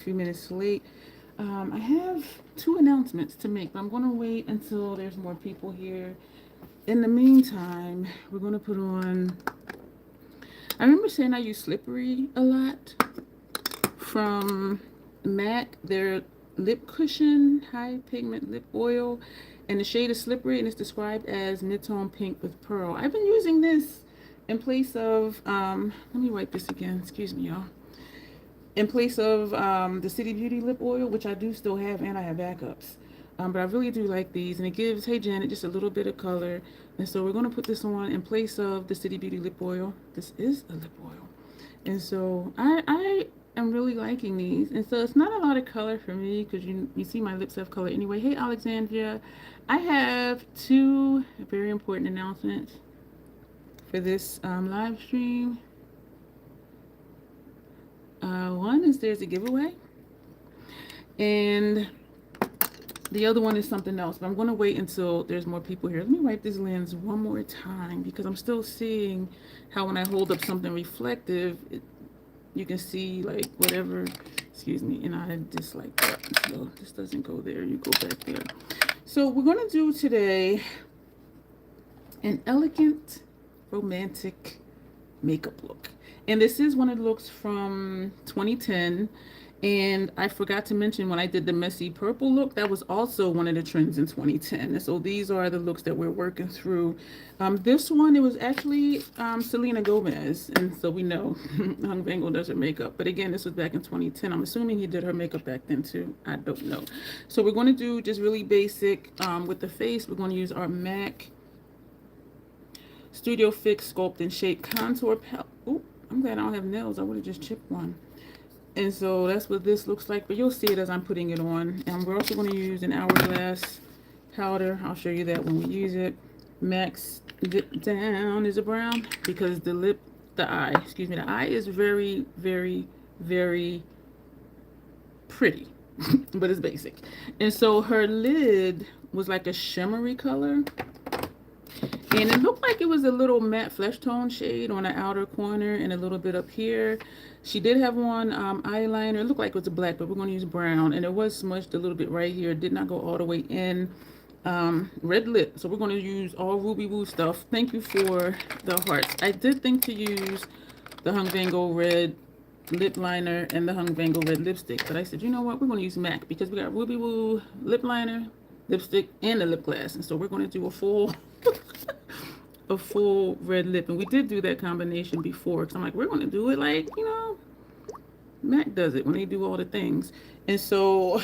few minutes late. I have two announcements to make, but I'm going to wait until there's more people here. In the meantime, we're going to put on. I remember saying I use Slippery a lot from MAC. Their lip cushion high pigment lip oil, and the shade is Slippery, and it's described as mid-tone pink with pearl. I've been using this in place of. Let me wipe this again. Excuse me, y'all. In place of the City Beauty lip oil, which I do still have, and I have backups. But I really do like these, and it gives, hey Janet, just a little bit of color. And so we're going to put this on in place of the City Beauty lip oil. This is a lip oil. And so I am really liking these. And so it's not a lot of color for me because you see my lips have color anyway. Hey Alexandria, I have two very important announcements for this live stream. One is there's a giveaway, and the other one is something else, but I'm going to wait until there's more people here. Let me wipe this lens one more time because I'm still seeing how when I hold up something reflective, you can see like whatever, excuse me, and I dislike that. So this doesn't go there, you go back there. So we're going to do today an elegant, romantic makeup look. And this is one of the looks from 2010. And I forgot to mention when I did the messy purple look, that was also one of the trends in 2010. And so these are the looks that we're working through. This one, it was actually Selena Gomez. And so we know Hung Bangle does her makeup. But again, this was back in 2010. I'm assuming he did her makeup back then too. I don't know. So we're going to do just really basic with the face. We're going to use our MAC Studio Fix Sculpt and Shape Contour Palette. Oh, I'm glad I don't have nails. I would have just chipped one. And so that's what this looks like, but you'll see it as I'm putting it on. And we're also going to use an Hourglass powder. I'll show you that when we use it. Max Dip Down is a brown because the eye is very, very, very pretty, but it's basic. And so her lid was like a shimmery color. And it looked like it was a little matte flesh tone shade on the outer corner and a little bit up here. She did have one eyeliner. It looked like it was a black, but we're going to use brown. And it was smudged a little bit right here. It did not go all the way in. Red lip. So we're going to use all Ruby Woo stuff. Thank you for the hearts. I did think to use the Hung Bangle red lip liner and the Hung Bangle red lipstick. But I said, you know what? We're going to use MAC because we got Ruby Woo lip liner, lipstick, and a lip gloss. And so we're going to do a full... a full red lip, and we did do that combination before because I'm like, we're going to do it like, you know, MAC does it when they do all the things. And so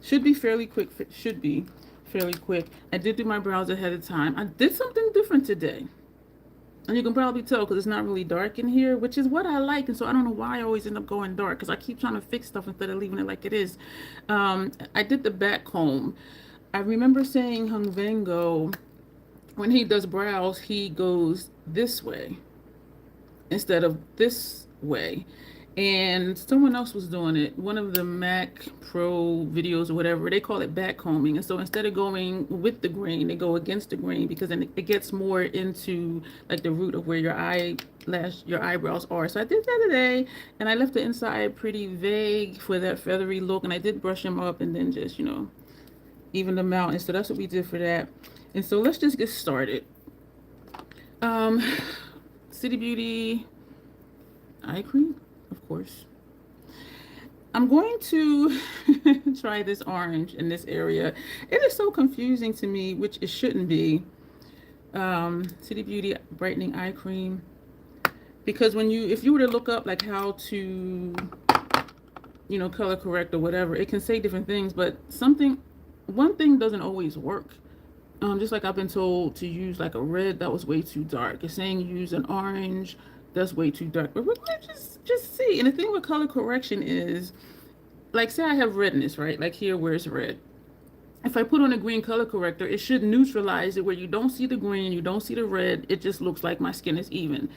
should be fairly quick. I did do my brows ahead of time. I did something different today, and you can probably tell because it's not really dark in here, which is what I like. And so I don't know why I always end up going dark because I keep trying to fix stuff instead of leaving it like it is. I did the back comb. I remember saying Hung Bangle, when he does brows, he goes this way instead of this way. And someone else was doing it. One of the Mac Pro videos or whatever, they call it back combing. And so instead of going with the grain, they go against the grain because then it gets more into like the root of where your eyebrows are. So I did that today, and I left the inside pretty vague for that feathery look. And I did brush them up and then just, you know, even them out. And so that's what we did for that. And so let's just get started. City Beauty eye cream, of course. I'm going to try this orange in this area. It is so confusing to me, which it shouldn't be. City Beauty brightening eye cream, because if you were to look up like how to, you know, color correct or whatever, it can say different things, but one thing doesn't always work. Just like I've been told to use like a red, that was way too dark. It's saying use an orange, that's way too dark. But we're going to just see. And the thing with color correction is, like say I have redness, right? Like here where it's red. If I put on a green color corrector, it should neutralize it where you don't see the green, you don't see the red. It just looks like my skin is even.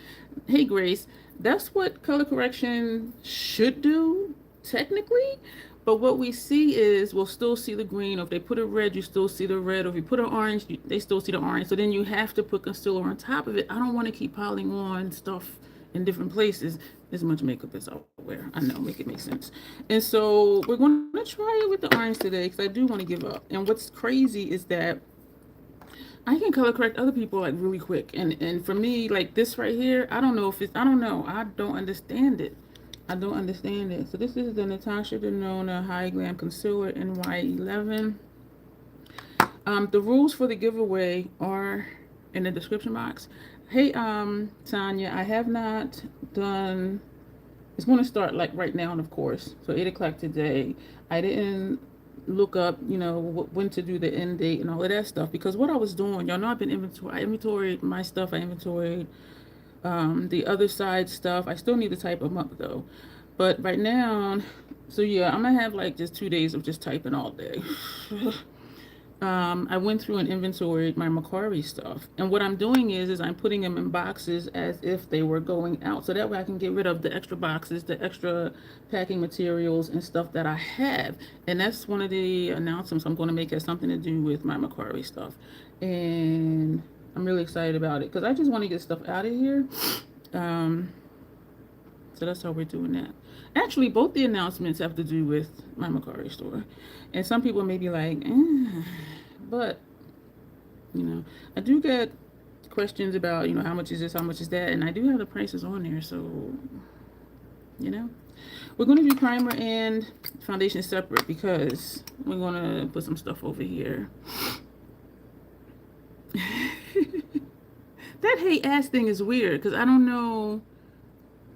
Hey, Grace, that's what color correction should do, technically. But what we see is we'll still see the green. Or if they put a red, you still see the red. Or if you put an orange, they still see the orange. So then you have to put concealer on top of it. I don't want to keep piling on stuff in different places, as much makeup as I'll wear. I know, make it make sense. And so we're going to try it with the orange today because I do want to give up. And what's crazy is that I can color correct other people like really quick. And for me, like this right here, I don't know if it's, I don't know. I don't understand it. I don't understand it. So this is the Natasha Denona High Glam Concealer NY11. The rules for the giveaway are in the description box. Hey, Tanya, I have not done, it's going to start like right now, of course. So 8 o'clock today. I didn't look up, you know, when to do the end date and all of that stuff, because what I was doing, y'all know I've been I inventoried my stuff. I inventoried the other side stuff. I still need to type them up though. But right now, so yeah, I'm going to have like just 2 days of just typing all day. I went through and inventoried my Macari stuff. And what I'm doing is I'm putting them in boxes as if they were going out. So that way I can get rid of the extra boxes, the extra packing materials and stuff that I have. And that's one of the announcements I'm going to make, has something to do with my Macari stuff. And I'm really excited about it because I just want to get stuff out of here. So that's how we're doing that. Actually, both the announcements have to do with my Macari store. And some people may be like, but, you know, I do get questions about, you know, how much is this, how much is that? And I do have the prices on there, so, you know. We're going to do primer and foundation separate because we're going to put some stuff over here. That hey ass thing is weird because I don't know,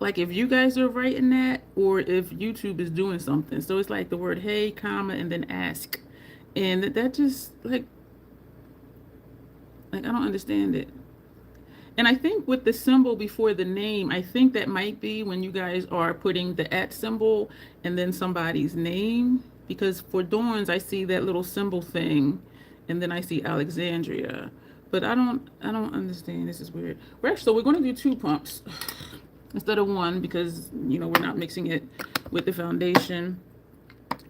like, if you guys are writing that or if YouTube is doing something. So it's like the word hey, comma, and then ask. And that just, like I don't understand it. And I think with the symbol before the name, I think that might be when you guys are putting the @ symbol and then somebody's name. Because for Dawn's, I see that little symbol thing, and then I see Alexandria. But I don't understand. This is weird. So we're going to do 2 pumps instead of 1 because, you know, we're not mixing it with the foundation.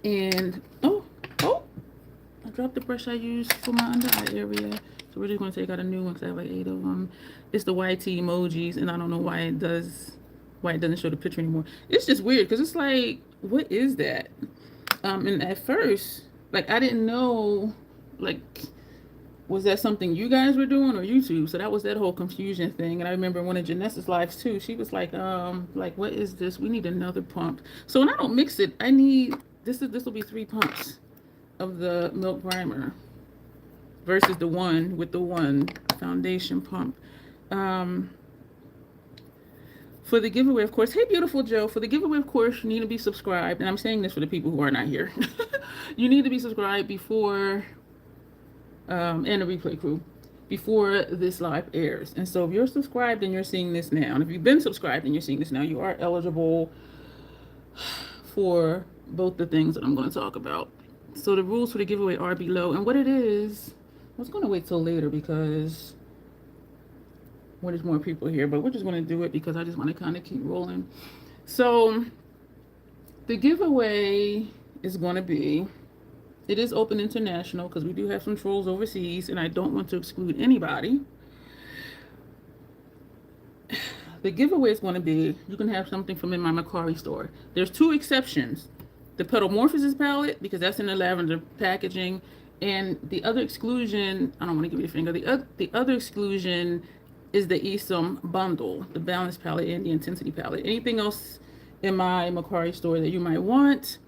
And oh, I dropped the brush I used for my under eye area. So we're just going to take out a new one because I have like 8 of them. It's the YT emojis, and I don't know why it doesn't show the picture anymore. It's just weird because it's like, what is that? And at first, like, I didn't know, like, was that something you guys were doing or YouTube? So that was that whole confusion thing. And I remember one of Janessa's lives too. She was like, what is this? We need another pump. So when I don't mix it, I need, this will be 3 pumps of the milk primer versus the 1 with the 1 foundation pump. For the giveaway, of course, hey, beautiful Joe, for the giveaway, of course, you need to be subscribed. And I'm saying this for the people who are not here. You need to be subscribed before, and the replay crew, before this live airs. And so if you're subscribed and you're seeing this now, and if you've been subscribed and you're seeing this now, you are eligible for both the things that I'm going to talk about. So the rules for the giveaway are below. And what it is, I was going to wait till later because when there's more people here, but we're just going to do it because I just want to kind of keep rolling. So the giveaway is going to be, it is open international because we do have some trolls overseas and I don't want to exclude anybody. The giveaway is going to be, you can have something from in my Macari store. There's 2 exceptions. The Petalmorphosis palette, because that's in the lavender packaging, and the other exclusion, I don't want to give you a finger, the other exclusion is the ESOM bundle, the balance palette and the intensity palette. Anything else in my Macari store that you might want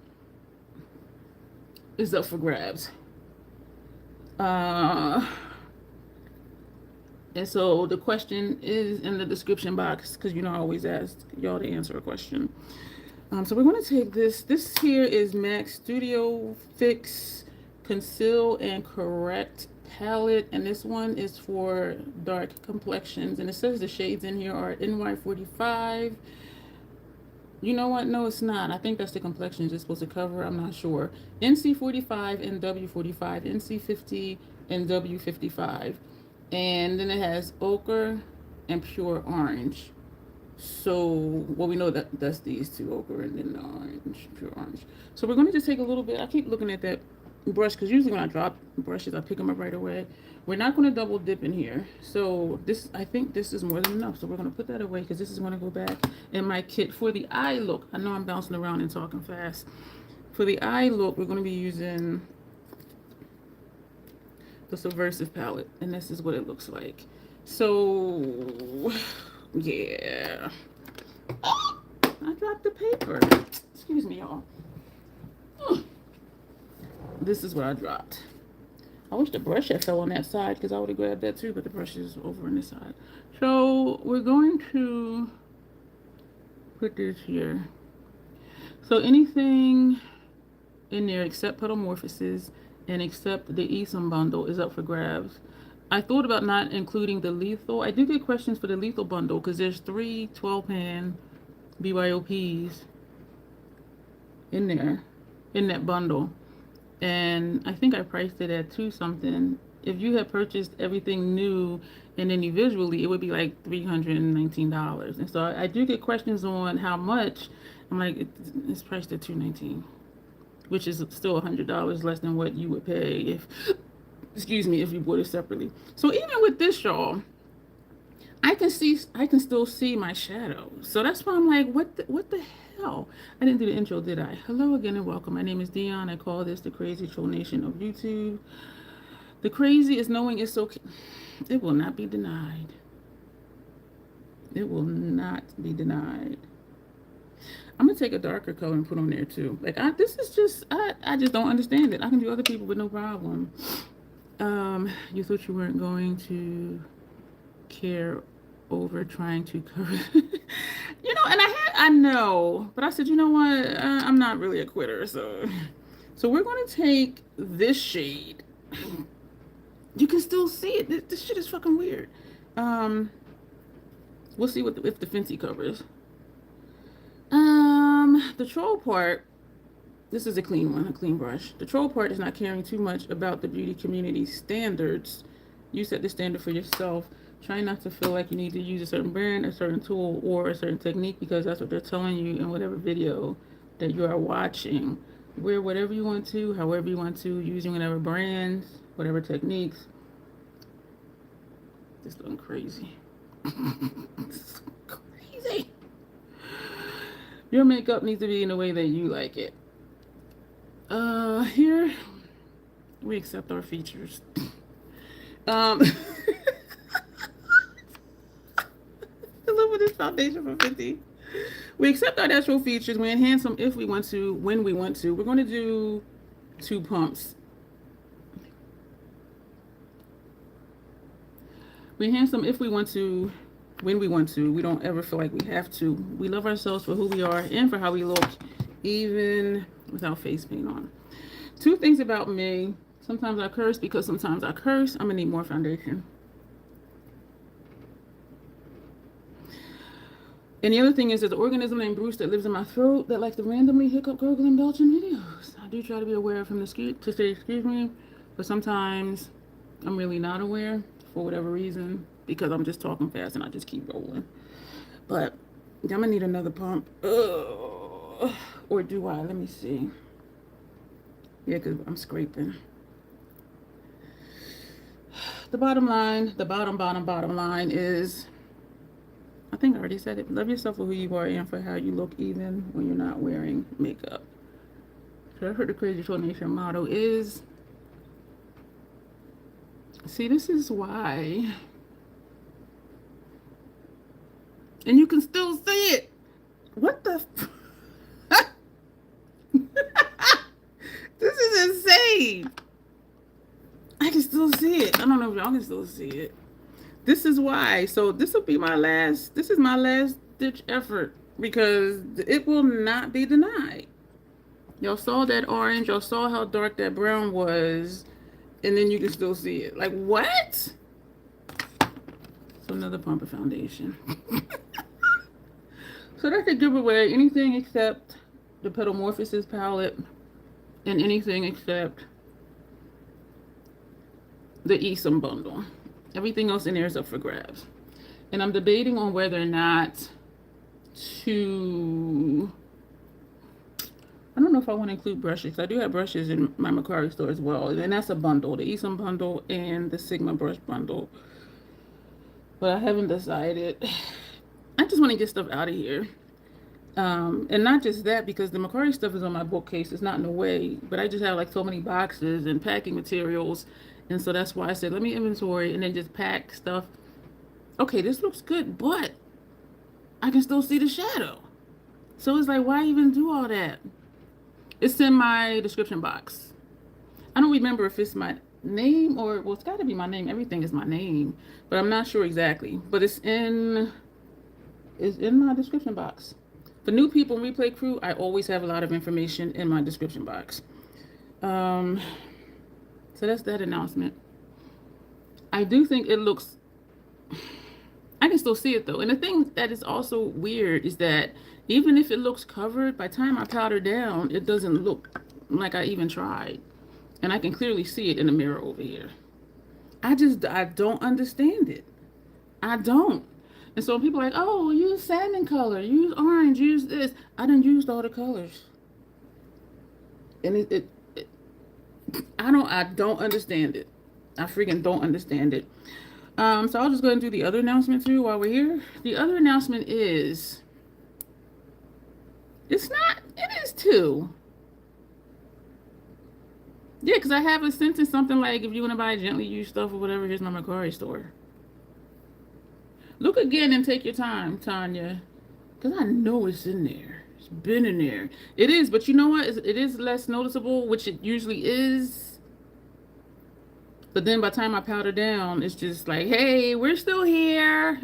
is up for grabs. And so the question is in the description box because, you know, I always ask y'all to answer a question. So we're going to take this. This here is MAC Studio Fix Conceal and Correct palette, and this one is for dark complexions, and it says the shades in here are NY45. You know what? No, it's not. I think that's the complexions it's supposed to cover. I'm not sure. NC45 and W45, NC50 and W55. And then it has ochre and pure orange. So, well, we know that that's these 2, ochre and then the orange, pure orange. So we're going to just take a little bit. I keep looking at that brush, because usually when I drop brushes, I pick them up right away. We're not going to double dip in here. So this, I think this is more than enough. So we're going to put that away because this is going to go back in my kit for the eye look. I know I'm bouncing around and talking fast. For the eye look, we're going to be using the Subversive palette, and this is what it looks like. So yeah. Oh, I dropped the paper. Excuse me, y'all. This is what I dropped. I wish the brush had fell on that side because I would have grabbed that too, but the brush is over on this side. So we're going to put this here. So anything in there except Petalmorphosis and except the Esom bundle is up for grabs. I thought about not including the lethal. I do get questions for the lethal bundle because there's 3 12-pan BYOPs in there, in that bundle. And I think I priced it at $2 something. If you had purchased everything new and individually, it would be like $319. And so I do get questions on how much. I'm like, it's priced at $219, which is still $100 less than what you would pay if, excuse me, if you bought it separately. So even with this, y'all, I can still see my shadow. So that's why I'm like, what the hell? I didn't do the intro, did I? Hello again and welcome. My name is Dion. I call this the crazy troll nation of YouTube. The crazy is knowing it's okay. It will not be denied. It will not be denied. I'm gonna take a darker color and put on there too. Like this is just I just don't understand it. I can do other people with no problem. You thought you weren't going to care over trying to cover you know, and I know, but I said, you know what, I'm not really a quitter. So we're going to take this shade. You can still see it. This shit is fucking weird. We'll see what if the Fenty covers. The troll part, this is a clean one, a clean brush. The troll part is not caring too much about the beauty community standards. You set the standard for yourself. Try not to feel like you need to use a certain brand, a certain tool, or a certain technique because that's what they're telling you in whatever video that you are watching. Wear whatever you want to, however you want to, using whatever brands, whatever techniques. This looking crazy. This is crazy. Your makeup needs to be in the way that you like it. Here, we accept our features. I love this foundation from Fenty. We accept our natural features. We enhance them if we want to, when we want to. We're going to do 2 pumps. We enhance them if we want to, when we want to. We don't ever feel like we have to. We love ourselves for who we are and for how we look, even without face paint on. 2 things about me. Sometimes I curse because sometimes I curse. I'm going to need more foundation. And the other thing is there's an organism named Bruce that lives in my throat that likes to randomly hiccup, gurgle, and belch in videos. I do try to be aware of him to say excuse me, but sometimes I'm really not aware for whatever reason because I'm just talking fast and I just keep rolling. But I'm going to need another pump. Ugh. Or do I? Let me see. Yeah, because I'm scraping. The bottom line, the bottom line is, I think I already said it. Love yourself for who you are and for how you look even when you're not wearing makeup. So I heard the Crazy Troll Nation motto is, see, this is why. And you can still see it. What the this is insane. I can still see it. I don't know if y'all can still see it. This is why. So this will be my last, this is my last ditch effort because it will not be denied. Y'all saw that orange. Y'all saw how dark that brown was. And then you can still see it. Like, what? So another pump of foundation. So that's a giveaway. Anything except the Petalmorphosis palette and anything except the Esom bundle. Everything else in there is up for grabs. And I'm debating on whether or not to, I don't know if I want to include brushes. I do have brushes in my Mercari store as well. And that's a bundle, the Esom bundle and the Sigma brush bundle. But I haven't decided. I just want to get stuff out of here. And not just that, because the Mercari stuff is on my bookcase. It's not in the way. But I just have like so many boxes and packing materials. And so that's why I said, let me inventory and then just pack stuff. Okay, this looks good, but I can still see the shadow. So it's like, why even do all that? It's in my description box. I don't remember if it's my name or, well, it's got to be my name. Everything is my name, but I'm not sure exactly. But it's in my description box. For new people in Replay Crew, I always have a lot of information in my description box. So that's that announcement. I do think it looks, I can still see it though. And the thing that is also weird is that even if it looks covered, by the time I powder down, it doesn't look like I even tried. And I can clearly see it in the mirror over here. I don't understand it. I don't. And so people are like, oh, use salmon color, use orange, use this. I done used all the colors. And I don't understand it. I freaking don't understand it. So I'll just go ahead and do the other announcement too while we're here. The other announcement is, it is too. Yeah, because I have a sentence, something like, if you want to buy gently used stuff or whatever, here's my Mercari store. Look again and take your time, Tanya. Because I know it's in there. It's been in there. It is, but you know what? It is less noticeable, which it usually is. But then by the time I powder down, it's just like, hey, we're still here.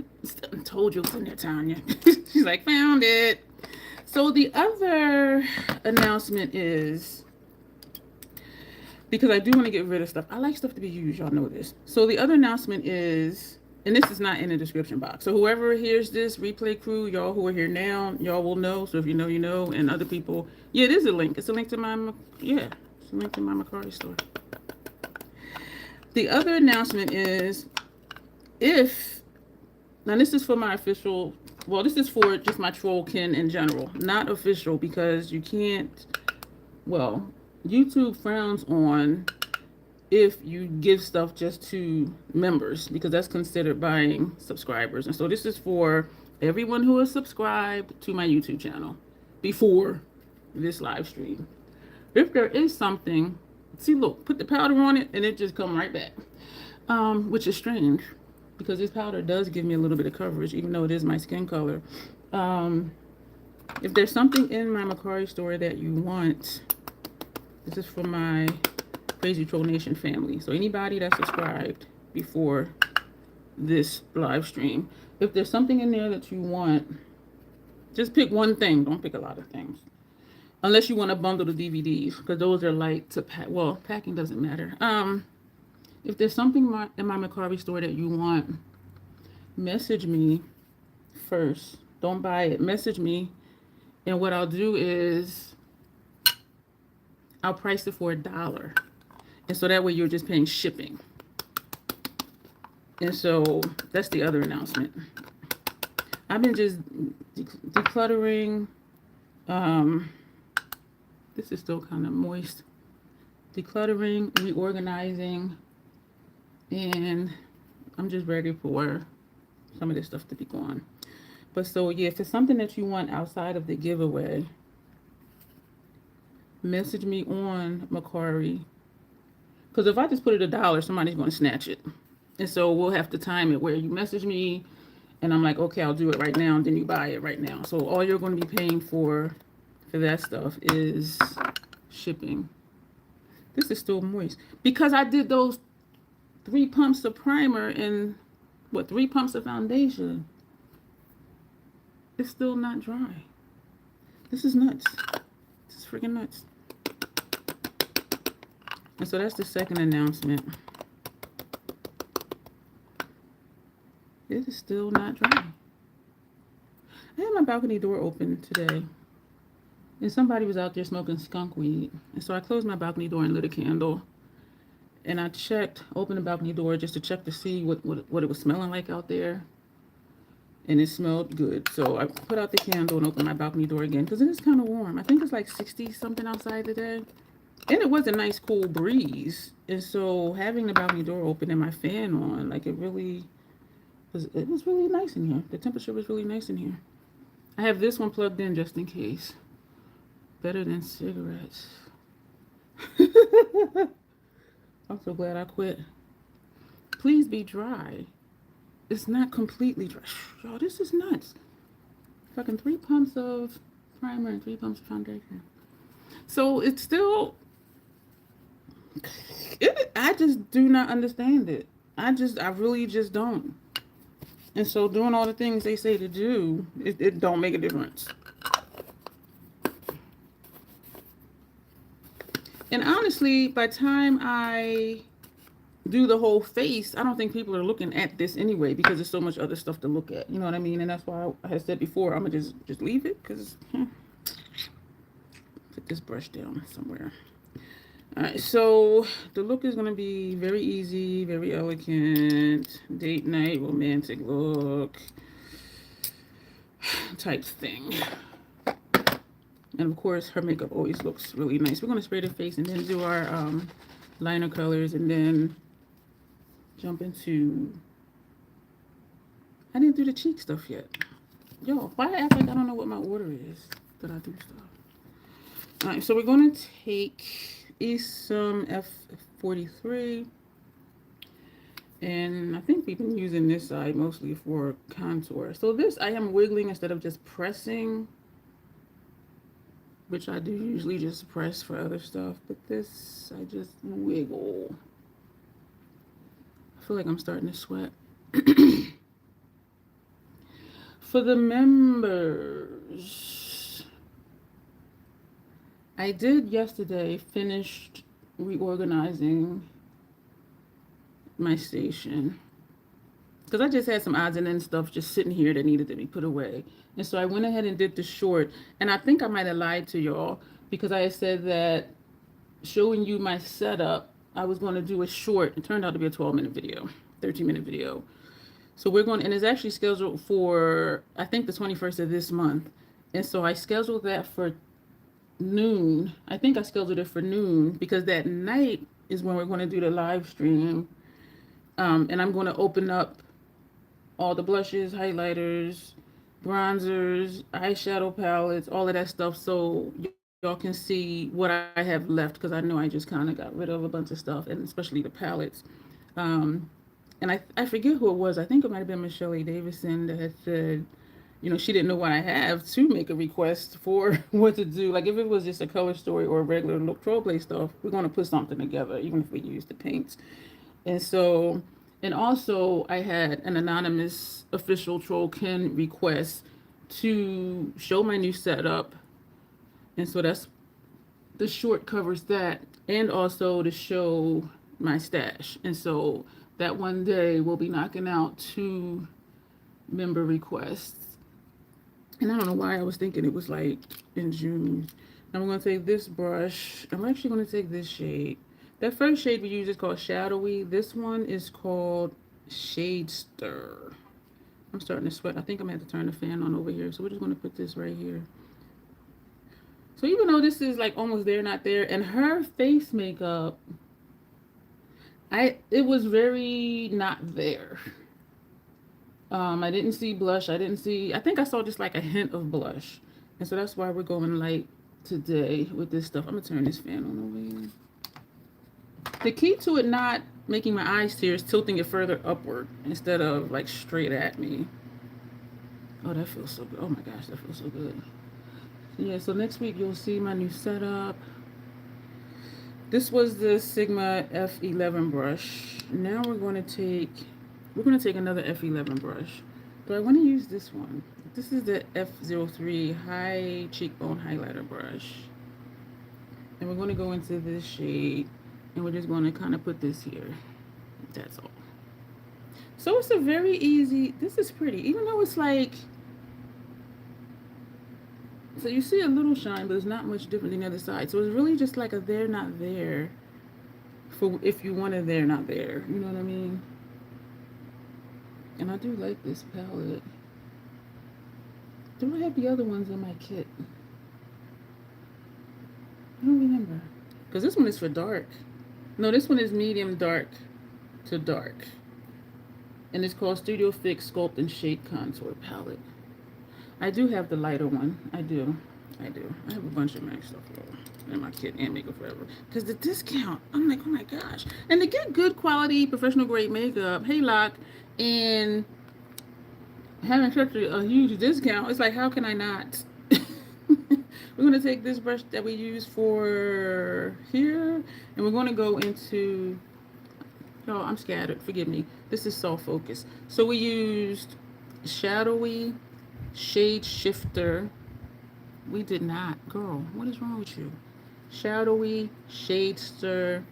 I told you it's in there, Tanya. She's like, found it. So the other announcement is, because I do want to get rid of stuff. I like stuff to be used. Y'all know this. So the other announcement is, and this is not in the description box. So whoever hears this, Replay Crew, y'all who are here now, y'all will know. So if you know, you know. And other people, yeah, it is a link. It's a link to my, yeah, it's a link to my Mercari store. The other announcement is, now this is for my official, well, this is for just my trollkin in general. Not official, because you can't, well, YouTube frowns on if you give stuff just to members, because that's considered buying subscribers. And so this is for everyone who is subscribed to my YouTube channel before this live stream. If there is something, see, look, put the powder on it and it just come right back, which is strange, because this powder does give me a little bit of coverage, even though it is my skin color. If there's something in my Mercari store that you want, this is for my Crazy Troll Nation family. So anybody that's subscribed before this live stream, if there's something in there that you want, just pick one thing. Don't pick a lot of things. Unless you want to bundle the DVDs, because those are light to pack. Well, packing doesn't matter. If there's something in my Mercari store that you want, message me first. Don't buy it. Message me. And what I'll do is, I'll price it for $1. And so that way you're just paying shipping. And so that's the other announcement. I've been just decluttering. This is still kind of moist. Decluttering, reorganizing, and I'm just ready for some of this stuff to be gone. But so yeah, if it's something that you want outside of the giveaway, message me on Mercari. Because if I just put it $1, somebody's going to snatch it. And so we'll have to time it where you message me and I'm like, okay, I'll do it right now. And then you buy it right now. So all you're going to be paying for that stuff is shipping. This is still moist. Because I did those 3 pumps of primer and 3 pumps of foundation. It's still not dry. This is nuts. This is freaking nuts. And so that's the second announcement. It is still not dry. I had my balcony door open today. And somebody was out there smoking skunk weed. And so I closed my balcony door and lit a candle. And I opened the balcony door just to check to see what it was smelling like out there. and it smelled good. So I put out the candle and opened my balcony door again because it is kind of warm. I think it's like 60 something outside today. And it was a nice cool breeze. And so having the balcony door open and my fan on, like it was really nice in here. The temperature was really nice in here. I have this one plugged in just in case. Better than cigarettes. I'm so glad I quit. Please be dry. It's not completely dry. Y'all, this is nuts. Fucking 3 pumps of primer and 3 pumps of foundation. So it's still... I just do not understand it. I really just don't. And so doing all the things they say to do, it don't make a difference. And honestly, by the time I do the whole face, I don't think people are looking at this anyway because there's so much other stuff to look at. You know what I mean? And that's why I had said before, I'm going to just leave it because... Put this brush down somewhere. Alright, so the look is going to be very easy, very elegant, date night, romantic look type thing. And of course, her makeup always looks really nice. We're going to spray the face and then do our liner colors and then jump into... I didn't do the cheek stuff yet. Yo, why I act like I don't know what my order is that I do stuff. Alright, so we're going to take Esum F43. And I think we've been using this side mostly for contour. So this, I am wiggling instead of just pressing, which I do usually just press for other stuff, but this I just wiggle. I feel like I'm starting to sweat. For the members, I did yesterday finished reorganizing my station because I just had some odds and ends stuff just sitting here that needed to be put away. And so I went ahead and did the short. And I think I might have lied to y'all because I said that showing you my setup, I was going to do a short. It turned out to be a 12-minute video, 13-minute video. So we're going, and it's actually scheduled for, I think, the 21st of this month. And so I scheduled that for noon. I think I scheduled it for noon because that night is when we're going to do the live stream. And I'm going to open up all the blushes, highlighters, bronzers, eyeshadow palettes, all of that stuff, so y'all can see what I have left, because I know I just kind of got rid of a bunch of stuff, and especially the palettes. And I forget who it was. I think it might have been Michelle A. Davison that had said, you know, she didn't know what I have to make a request for what to do. Like if it was just a color story or a regular look trollplay stuff, we're going to put something together, even if we use the paints. And so, and also I had an anonymous official troll Ken request to show my new setup. And so that's, the short covers that, and also to show my stash. And so that one day we'll be knocking out 2 member requests. And I don't know why I was thinking it was like in June. I'm going to take this brush. I'm actually going to take this shade. That first shade we used is called Shadowy. This one is called Shade Stir. I'm starting to sweat. I think I'm going to have to turn the fan on over here. So we're just going to put this right here. So even though this is like almost there, not there, and her face makeup, it was very not there. I didn't see blush. I think I saw just like a hint of blush. And so that's why we're going light today with this stuff. I'm going to turn this fan on over here. The key to it not making my eyes tear is tilting it further upward instead of like straight at me. Oh, that feels so good. Oh my gosh, that feels so good. Yeah, so next week you'll see my new setup. This was the Sigma F11 brush. Now we're going to take another F11 brush. But I want to use this one. This is the F03 High Cheekbone Highlighter brush. And we're going to go into this shade. And we're just going to kind of put this here. That's all. So it's a very easy, this is pretty. Even though it's like, so you see a little shine, but it's not much different than the other side. So it's really just like a there, not there. For if you want a there, not there. You know what I mean? And I do like this palette. Do I have the other ones in my kit? I don't remember. Because this one is for dark. No, this one is medium dark to dark. And it's called Studio Fix Sculpt and Shade Contour Palette. I do have the lighter one. I do. I have a bunch of MAC stuff in my kit and Makeup Forever. Because the discount, I'm like, oh my gosh. And to get good quality, professional grade makeup, hey, Lock, and having such a huge discount, it's like, how can I not? We're going to take this brush that we use for here, and we're going to go into, oh, I'm scattered, forgive me. This is soft focus. So we used Shadowy Shade Shifter. We did not. Girl, what is wrong with you? Shadowy Shadester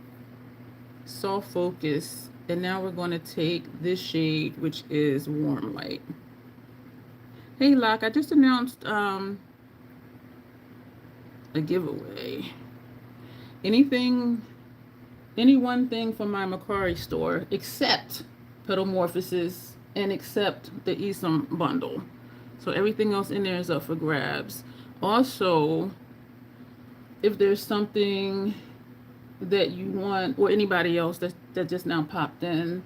Soft Focus. And now we're going to take this shade, which is Warm Light. Hey, Lock, I just announced a giveaway. Any one thing from my Macari store, except Petalmorphosis and except the Esom bundle. So everything else in there is up for grabs. Also, if there's something that you want, or anybody else that just now popped in,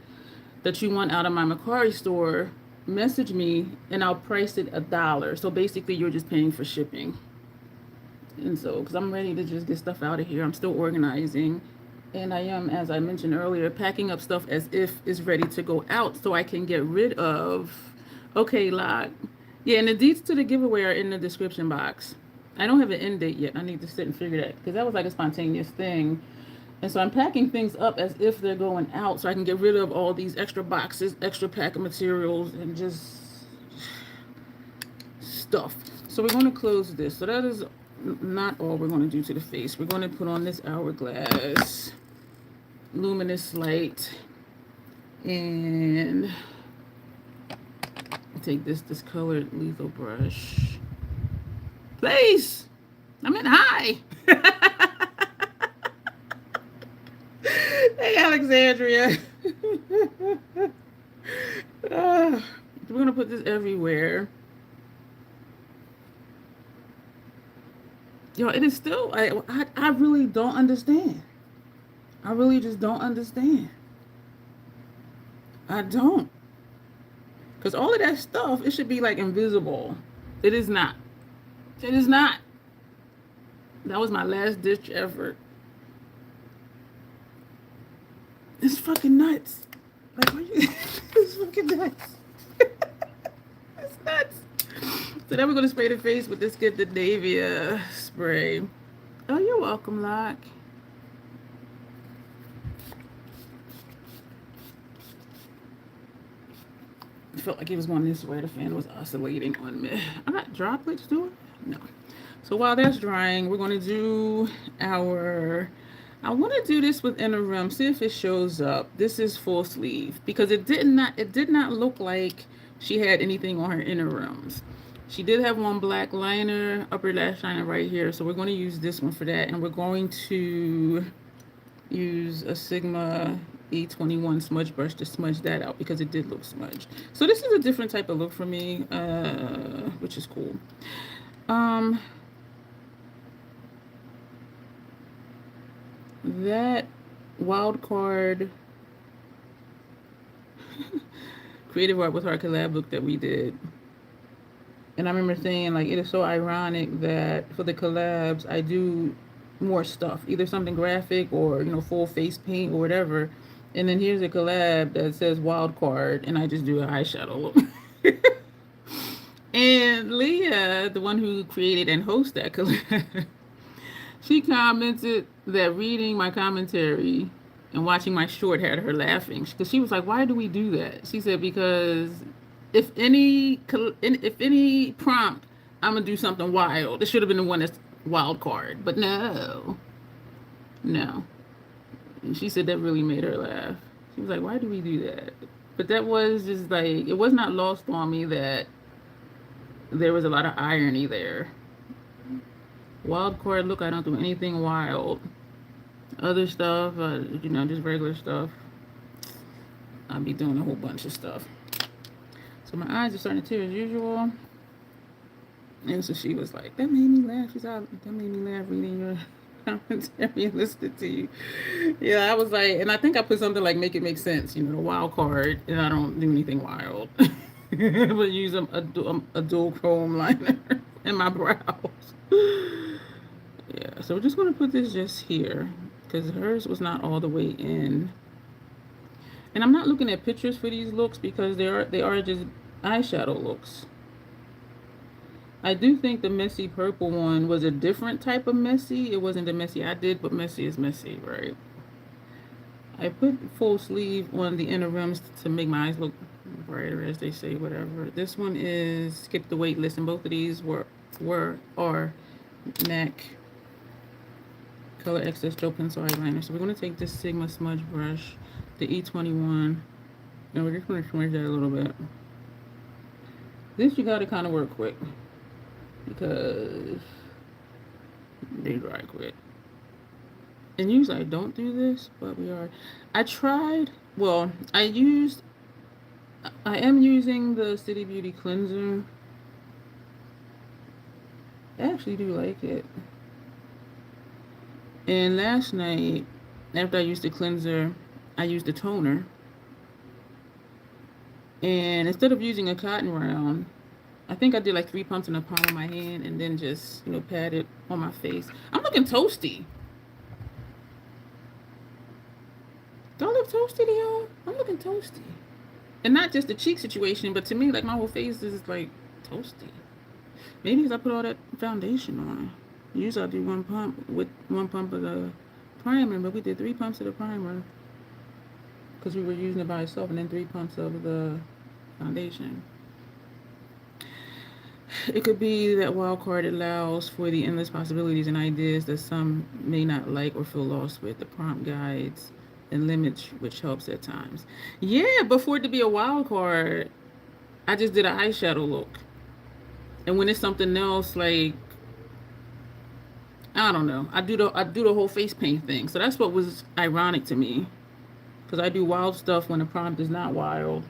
that you want out of my Macari store, message me and I'll price it $1. So basically you're just paying for shipping. And so, because I'm ready to just get stuff out of here. I'm still organizing. And I am, as I mentioned earlier, packing up stuff as if it's ready to go out so I can get rid of. Okay, Lock. Yeah, and the deets to the giveaway are in the description box. I don't have an end date yet. I need to sit and figure that, because that was like a spontaneous thing. And so I'm packing things up as if they're going out so I can get rid of all these extra boxes, extra pack of materials, and just stuff. So we're going to close this. So that is not all we're going to do to the face. We're going to put on this Hourglass Luminous Light, and take this discolored lethal brush. Please, I'm in high. Hey, Alexandria. We're gonna put this everywhere. Yo, it is still, I really don't understand. I really just don't understand. I don't. Because all of that stuff, it should be like invisible. It is not. It is not. That was my last ditch effort. It's fucking nuts. Like, what you, it's fucking nuts. It's nuts. So then we're going to spray the face with this Scandinavia spray. Oh, you're welcome, Lock. I felt like it was going this way. The fan was oscillating on me. I got droplets to it? No. So while that's drying, we're going to do our... I want to do this with inner rim, see if it shows up. This is full sleeve, because it did not look like she had anything on her inner rims. She did have one black liner, upper lash liner right here, so we're going to use this one for that, and we're going to use a Sigma E21 smudge brush to smudge that out, because it did look smudged. So this is a different type of look for me, which is cool. That Wild Card Creative Art with Heart collab look that we did, and I remember saying, like, it is so ironic that for the collabs I do more stuff, either something graphic or, you know, full face paint or whatever, and then here's a collab that says Wild Card and I just do an eyeshadow look. And Leah, the one who created and hosts that collab, she commented that reading my commentary and watching my short had her laughing, because she was like, why do we do that? She said, because if any prompt, I'm gonna do something wild, it should have been the one that's Wild Card, but no. And she said that really made her laugh. She was like, why do we do that? But that was just like, it was not lost on me that there was a lot of irony there. Wild Card look, I don't do anything wild. Other stuff, you know, just regular stuff, I'll be doing a whole bunch of stuff. So my eyes are starting to tear as usual. And so she was like, that made me laugh. She's like, that made me laugh reading your commentary and listening to you. Yeah, I was like, and I think I put something like make it make sense, you know, the wild card, and I don't do anything wild. But use a dual chrome liner in my brows. Yeah, so we're just going to put this just here because hers was not all the way in. And I'm not looking at pictures for these looks because they are just eyeshadow looks. I do think the messy purple one was a different type of messy. It wasn't the messy I did, but messy is messy, right? I put full sleeve on the inner rims to make my eyes look brighter, as they say, whatever. This one is skip the wait list, and both of these are MAC Color Excess Gel Pencil Eyeliner. So we're going to take this Sigma smudge brush, the E21, and we're just going to smudge that a little bit. This you got to kind of work quick because they dry quick. And usually I don't do this, but we are. I tried, well, I am using the City Beauty cleanser. I actually do like it. And last night, after I used the cleanser, I used the toner. And instead of using a cotton round, I think I did like 3 pumps in the palm of my hand and then just, you know, pat it on my face. I'm looking toasty. Do I look toasty to y'all? I'm looking toasty. And not just the cheek situation, but to me, like my whole face is like toasty. Maybe because I put all that foundation on. Usually I do 1 pump with 1 pump of the primer, but we did 3 pumps of the primer because we were using it by itself, and then 3 pumps of the foundation. It could be that wild card allows for the endless possibilities and ideas that some may not like or feel lost with. The prompt guides and limits, which helps at times. Yeah, but for it to be a wild card, I just did an eyeshadow look. And when it's something else, like I don't know, I do the whole face paint thing. So that's what was ironic to me, because I do wild stuff when the prompt is not wild.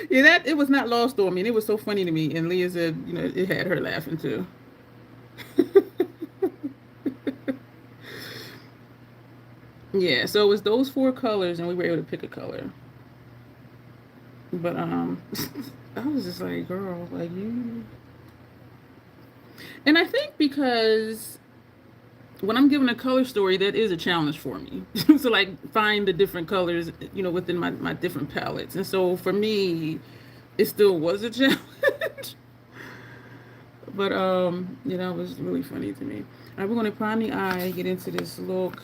Yeah, that it was not lost on me, and it was so funny to me. And Leah said, you know, it had her laughing too. Yeah, so it was those 4 colors, and we were able to pick a color. But I was just like, girl, like you. And I think because when I'm giving a color story, that is a challenge for me to like find the different colors, you know, within my different palettes. And so for me, it still was a challenge. But you know, it was really funny to me. All right, we're gonna prime the eye, get into this look.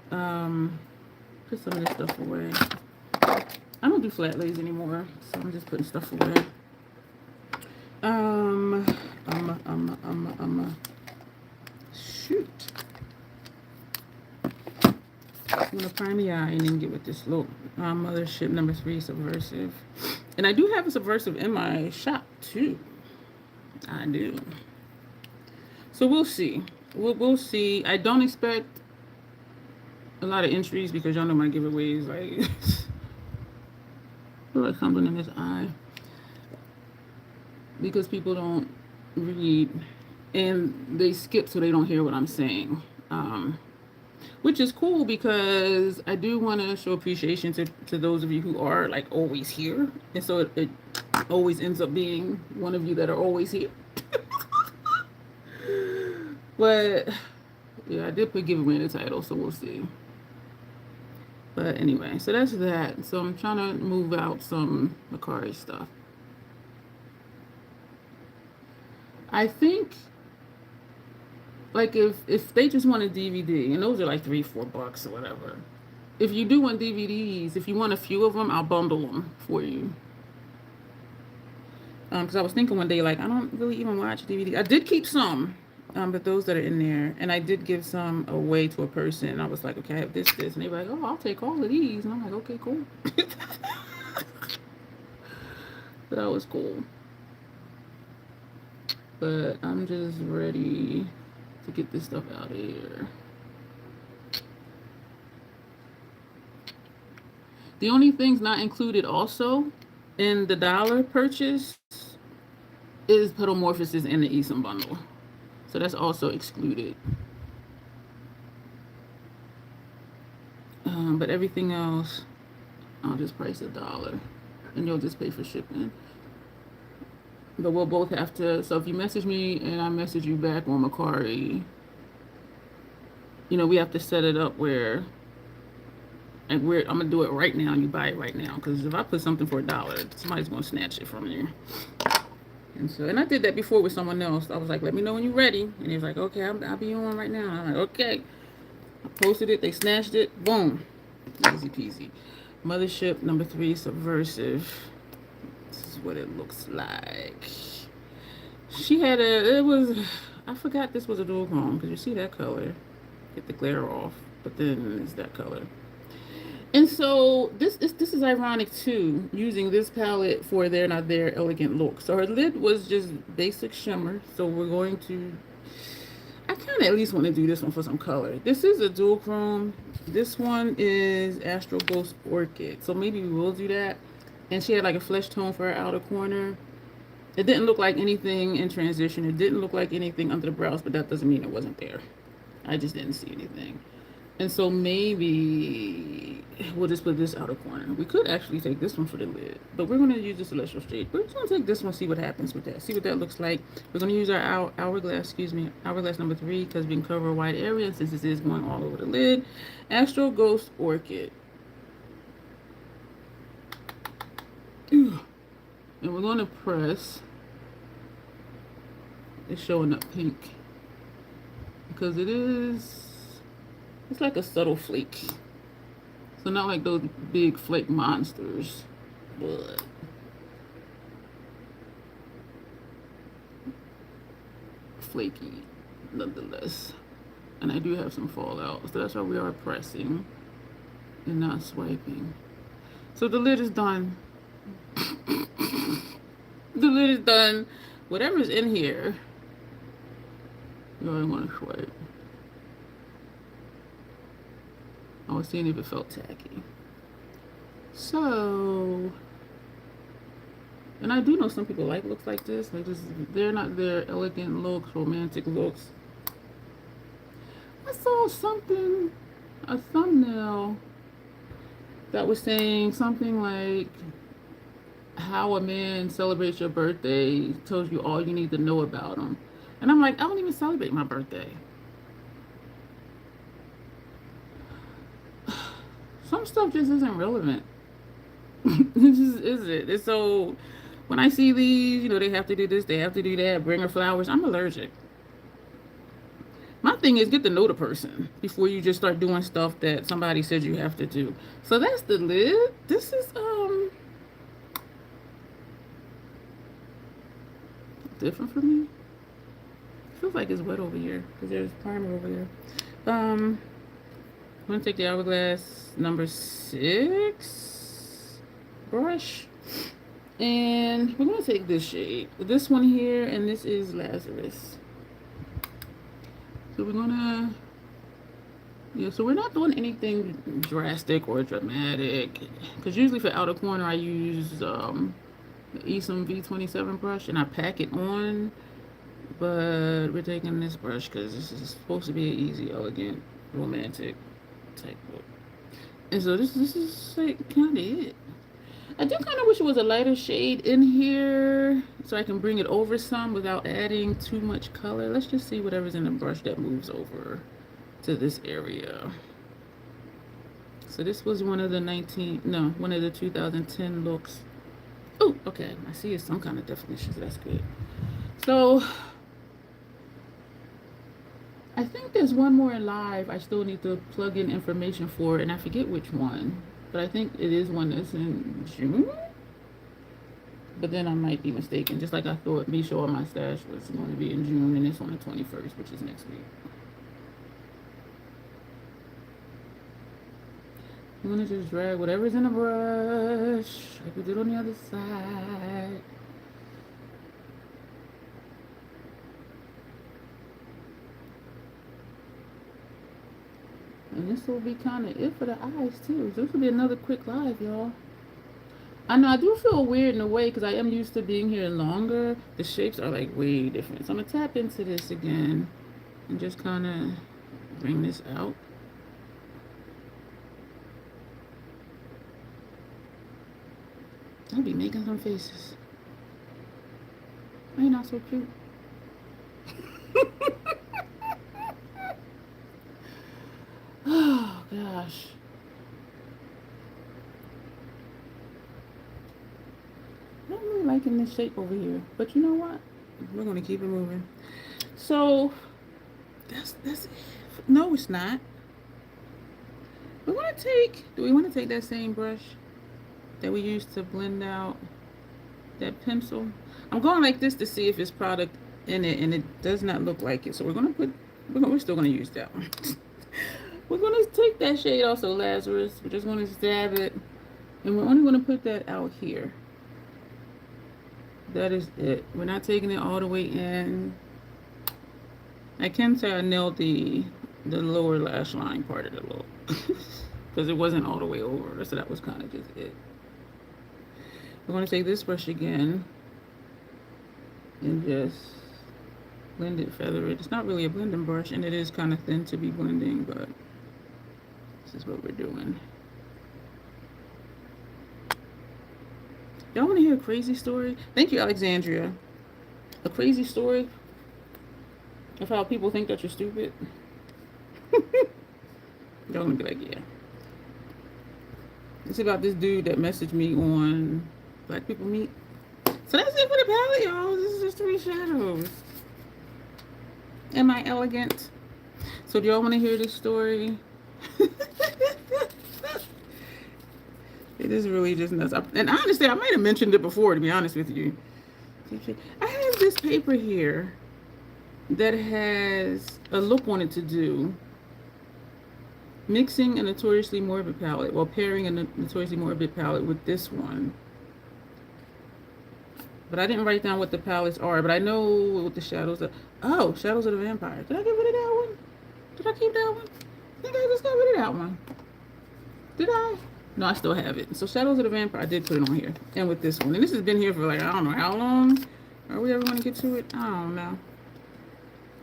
Put some of this stuff away. I don't do flat lays anymore, so I'm just putting stuff away. Shoot. I'm gonna prime the eye and then get with this look. Mothership number 3 subversive, and I do have a subversive in my shop too. I do. So we'll see. We'll see. I don't expect a lot of entries because y'all know my giveaways like feel like something in this eye because people don't read and they skip so they don't hear what I'm saying, which is cool because I do want to show appreciation to those of you who are like always here, and so it always ends up being one of you that are always here. But yeah, I did put giveaway in the title, so we'll see. But anyway, so that's that. So I'm trying to move out some Macari stuff. I think, like, if they just want a DVD, and those are like $3-4 or whatever. If you do want DVDs, if you want a few of them, I'll bundle them for you. Because I was thinking one day, like, I don't really even watch DVD. I did keep some, but those that are in there, and I did give some away to a person. And I was like, okay, I have this, and they were like, oh, I'll take all of these, and I'm like, okay, cool. That was cool. But I'm just ready to get this stuff out of here. The only things not included also in the dollar purchase is Petalmorphosis in the Esom bundle. So that's also excluded. But everything else, I'll just price $1 and you'll just pay for shipping. But we'll both have to, so if you message me and I message you back on Macari, you know, we have to set it up where, and I'm gonna do it right now and you buy it right now. Because if I put something for $1, somebody's gonna snatch it from you. And so, and I did that before with someone else. I was like, let me know when you're ready. And he was like, okay, I'll be on right now. I'm like, okay. I posted it, they snatched it, boom. Easy peasy. Mothership number 3, Subversive. This is what it looks like. She had I forgot this was a dual chrome, because you see that color. Get the glare off, but then it's that color. And so this is ironic too, using this palette for They're Not There Elegant Look. So her lid was just basic shimmer. So we're going to, I kind of at least want to do this one for some color. This is a dual chrome. This one is Astro Ghost Orchid. So maybe we will do that. And she had like a flesh tone for her outer corner. It didn't look like anything in transition. It didn't look like anything under the brows, but that doesn't mean it wasn't there. I just didn't see anything. And so maybe we'll just put this outer corner. We could actually take this one for the lid, but we're going to use the Celestial Shade. We're just going to take this one, see what happens with that. See what that looks like. We're going to use our hourglass number 3, because we can cover a wide area since this is going all over the lid. Astro Ghost Orchid. And we're going to press. It's showing up pink because it's like a subtle flake. So not like those big flake monsters, but flaky nonetheless. And I do have some fallout, so that's why we are pressing and not swiping. So the lid is done. The lid is done. Whatever's in here, you already want to swipe. I was seeing if it felt tacky. So, and I do know some people like looks like this. Like this, They're Not There Elegant Looks, Romantic Looks. I saw something, a thumbnail that was saying something like how a man celebrates your birthday tells you all you need to know about him. And I'm like, I don't even celebrate my birthday. Some stuff just isn't relevant. It just isn't. And so when I see these, you know, they have to do this, they have to do that, bring her flowers, I'm allergic. My thing is get to know the person before you just start doing stuff that somebody said you have to do. So that's the lid. This is different for me. Feels like it's wet over here because there's primer over there. I'm gonna take the Hourglass number 6 brush, and we're gonna take this shade, this one here, and this is Lazarus. So we're gonna, yeah, so we're not doing anything drastic or dramatic, because usually for outer corner I use the Esom V27 brush and I pack it on, but we're taking this brush because this is supposed to be an easy, elegant, romantic type look. And so this is like kind of it. I do kind of wish it was a lighter shade in here so I can bring it over some without adding too much color. Let's just see whatever's in the brush that moves over to this area. So this was one of the 2010 looks. Oh, okay. I see it's some kind of definition, so that's good. So I think there's one more live I still need to plug in information for, and I forget which one, but I think it is one that's in June. But then I might be mistaken, just like I thought me showing my stash was going to be in June, and it's on the 21st, which is next week. I'm gonna just drag whatever's in the brush, like we did on the other side. And this will be kind of it for the eyes too. This will be another quick live, y'all. I know I do feel weird in a way because I am used to being here longer. The shapes are like way different. So I'm gonna tap into this again and just kind of bring this out. I'll be making some faces. Ain't not so cute. Oh gosh. I'm not really liking this shape over here, but you know what? We're gonna keep it moving. So that's it. No, it's not. We want to take. Do we want to take that same brush that we used to blend out that pencil? I'm going like this to see if it's product in it, and it does not look like it. So we're gonna put. We're still gonna use that one. We're gonna take that shade also, Lazarus. We're just gonna stab it, and we're only gonna put that out here. That is it. We're not taking it all the way in. I can say I nailed the lower lash line part of the look because it wasn't all the way over, so that was kind of just it. We're going to take this brush again and just blend it, feather it. It's not really a blending brush, and it is kind of thin to be blending, but this is what we're doing. Y'all want to hear a crazy story? Thank you, Alexandria. A crazy story of how people think that you're stupid. Y'all gonna be like, yeah. It's about this dude that messaged me on Black People Meet. So that's it for the palette, y'all. This is just 3 shadows. Am I elegant? So do y'all want to hear this story? It is really just nuts. And honestly, I might have mentioned it before, to be honest with you. I have this paper here that has a look on it to do. Mixing a notoriously morbid palette, well, pairing a notoriously morbid palette with this one. But I didn't write down what the palettes are, but I know what the shadows are. Oh, Shadows of the Vampire. Did I get rid of that one? Did I keep that one? I think I just got rid of that one. Did I? No, I still have it. So Shadows of the Vampire, I did put it on here. And with this one. And this has been here for like, I don't know how long. Are we ever going to get to it? I don't know.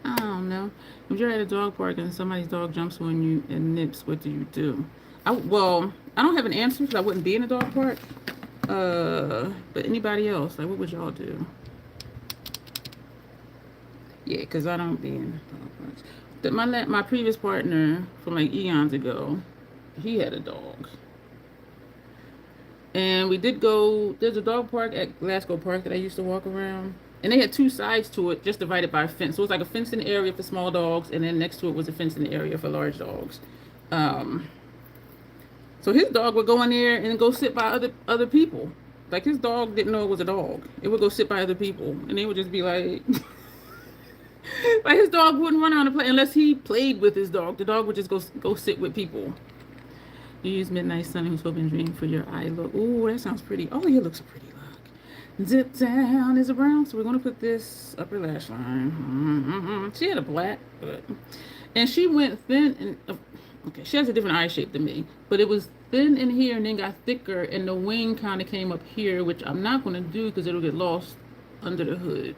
I don't know. If you're at a dog park and somebody's dog jumps on you and nips, what do you do? Well, I don't have an answer because I wouldn't be in a dog park. But anybody else, like, what would y'all do? Yeah, because I don't be in dog parks. My previous partner from like eons ago, he had a dog. And we did go, there's a dog park at Glasgow Park that I used to walk around. And they had 2 sides to it, just divided by a fence. So it was like a fenced-in area for small dogs, and then next to it was a fenced-in area for large dogs. So his dog would go in there and go sit by other people. Like, his dog didn't know it was a dog. It would go sit by other people, and they would just be like... like, his dog wouldn't run around and play unless he played with his dog. The dog would just go sit with people. You use Midnight Sun, who's hoping dream for your eye look. Ooh, that sounds pretty. Oh, your looks pretty. Zip down is a brown, so we're going to put this upper lash line. She had a black, and she went thin, and okay, she has a different eye shape than me, but it was thin in here and then got thicker, and the wing kind of came up here, which I'm not going to do because it'll get lost under the hood.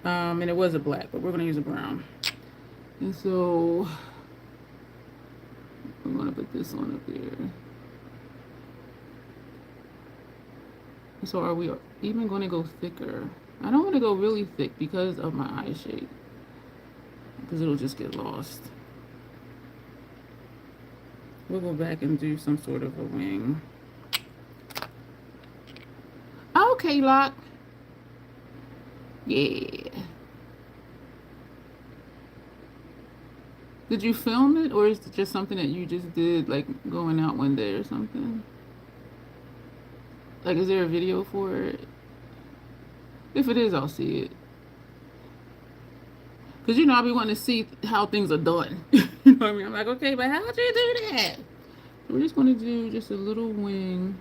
And it was a black, but we're going to use a brown. And so I'm going to put this on up there. So are we even going to go thicker? I don't want to go really thick because of my eye shape, because it'll just get lost. We'll go back and do some sort of a wing. Okay, Lock. Yeah. Did you film it, or is it just something that you just did, like going out one day or something? Like, is there a video for it? If it is, I'll see it. Because, you know, I'll be wanting to see how things are done. You know what I mean? I'm like, okay, but how'd you do that? So we're just going to do just a little wing.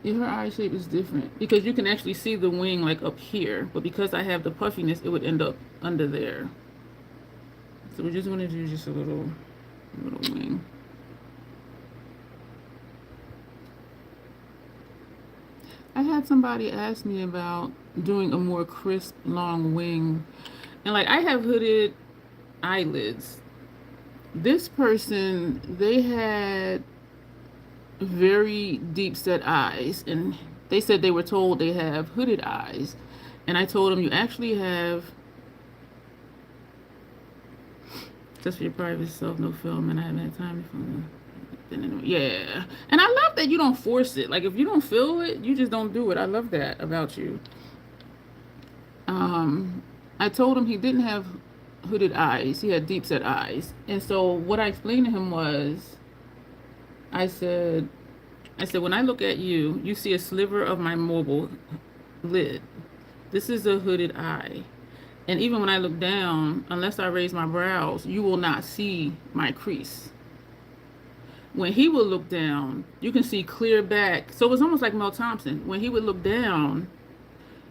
Yeah, her eye shape is different. Because you can actually see the wing, like, up here. But because I have the puffiness, it would end up under there. So we're just going to do just a little wing. had somebody ask me about doing a more crisp, long wing. And like, I have hooded eyelids. This person, they had very deep set eyes, and they said they were told they have hooded eyes. And I told them, you actually have, just for your private self, no film, and I haven't had time for them. Yeah. And I love that you don't force it. Like, if you don't feel it, you just don't do it. I love that about you. I told him he didn't have hooded eyes. He had deep set eyes. And so what I explained to him was, I said, when I look at you, you see a sliver of my mobile lid. This is a hooded eye. And even when I look down, unless I raise my brows, you will not see my crease. When he would look down, you can see clear back. So it was almost like Mel Thompson. When he would look down,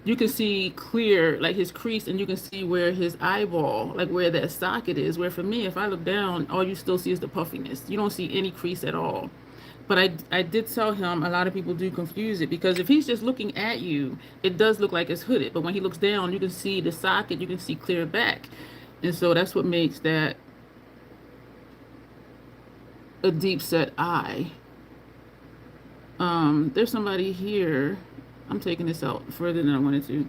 you can see clear, like his crease, and you can see where his eyeball, like where that socket is. Where for me, if I look down, all you still see is the puffiness. You don't see any crease at all. But I did tell him a lot of people do confuse it, because if he's just looking at you, it does look like it's hooded. But when he looks down, you can see the socket, you can see clear back. And so that's what makes that a deep set eye. There's somebody here, I'm taking this out further than I wanted to,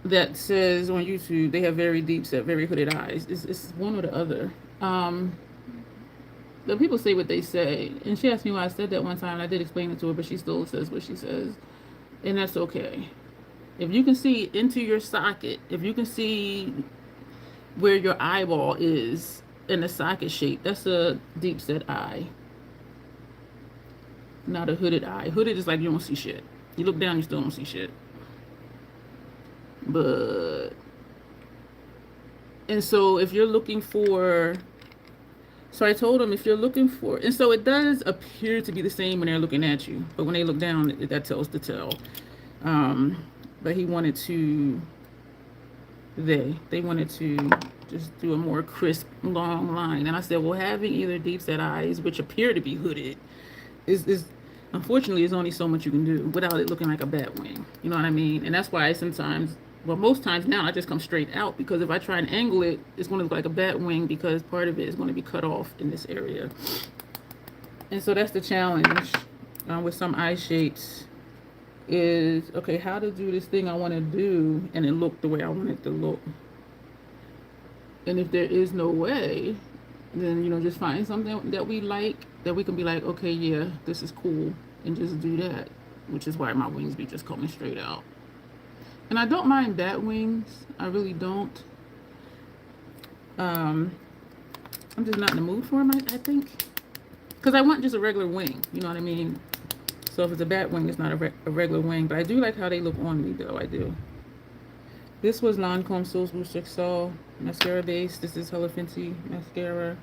that says on YouTube they have very deep set, very hooded eyes. It's one or the other. The people say what they say, and she asked me why I said that one time, and I did explain it to her, but she still says what she says, and that's okay. If you can see into your socket, if you can see where your eyeball is in the socket shape, that's a deep set eye, not a hooded eye. Hooded is like you don't see shit. You look down, you still don't see shit. But, and so if you're looking for, so I told him, if you're looking for, and so it does appear to be the same when they're looking at you, but when they look down, that tells the tale. But he wanted to, they wanted to just do a more crisp, long line. And I said, well, having either deep set eyes, which appear to be hooded, is unfortunately, there's only so much you can do without it looking like a bat wing. You know what I mean? And that's why sometimes, well, most times now, I just come straight out, because if I try and angle it, it's going to look like a bat wing, because part of it is going to be cut off in this area. And so that's the challenge with some eye shapes is, okay, how to do this thing I want to do and it look the way I want it to look. And if there is no way, then, you know, just find something that we like, that we can be like, okay, yeah, this is cool, and just do that, which is why my wings be just coming straight out. And I don't mind bat wings. I really don't. I'm just not in the mood for them, I think. Because I want just a regular wing, you know what I mean? So if it's a bat wing, it's not a regular wing. But I do like how they look on me, though. I do. This was Lancome Soul Boost Jigsaw mascara base. This is Hello Fenty mascara.